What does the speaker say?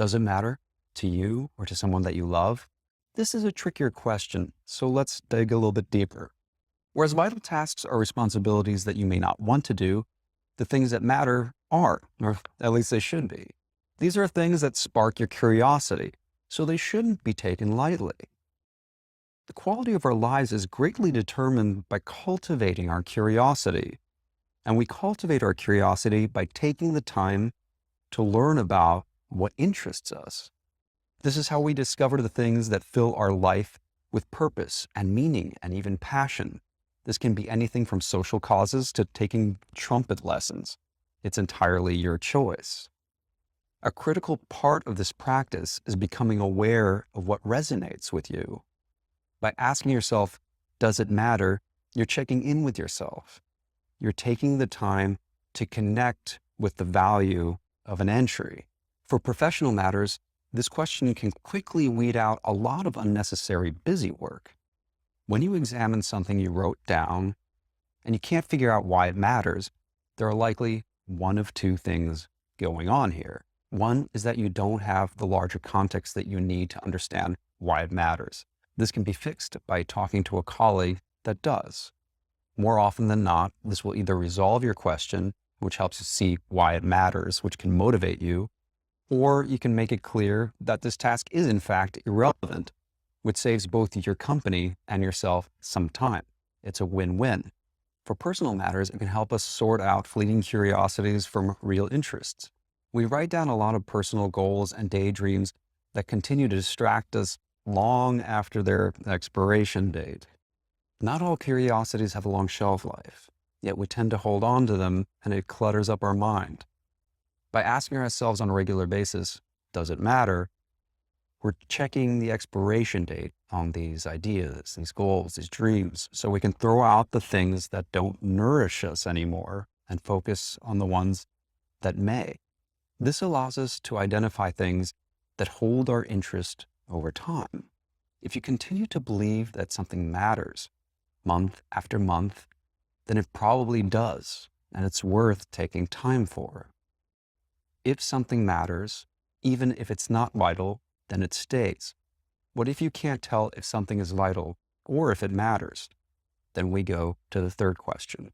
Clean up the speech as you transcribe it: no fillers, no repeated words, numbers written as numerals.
Does it matter to you or to someone that you love? This is a trickier question, so let's dig a little bit deeper. Whereas vital tasks are responsibilities that you may not want to do, the things that matter are, or at least they should be. These are things that spark your curiosity, so they shouldn't be taken lightly. The quality of our lives is greatly determined by cultivating our curiosity. And we cultivate our curiosity by taking the time to learn about what interests us. This is how we discover the things that fill our life with purpose and meaning and even passion. This can be anything from social causes to taking trumpet lessons. It's entirely your choice. A critical part of this practice is becoming aware of what resonates with you. By asking yourself, does it matter? You're checking in with yourself. You're taking the time to connect with the value of an entry. For professional matters, this question can quickly weed out a lot of unnecessary busy work. When you examine something you wrote down and you can't figure out why it matters, there are likely one of two things going on here. One is that you don't have the larger context that you need to understand why it matters. This can be fixed by talking to a colleague that does. More often than not, this will either resolve your question, which helps you see why it matters, which can motivate you, or you can make it clear that this task is in fact irrelevant, which saves both your company and yourself some time. It's a win-win. For personal matters, it can help us sort out fleeting curiosities from real interests. We write down a lot of personal goals and daydreams that continue to distract us long after their expiration date. Not all curiosities have a long shelf life, yet we tend to hold on to them and it clutters up our mind. By asking ourselves on a regular basis, does it matter? We're checking the expiration date on these ideas, these goals, these dreams, so we can throw out the things that don't nourish us anymore and focus on the ones that may. This allows us to identify things that hold our interest over time. If you continue to believe that something matters month after month, then it probably does, and it's worth taking time for. If something matters, even if it's not vital, then it stays. What if you can't tell if something is vital or if it matters? Then we go to the third question.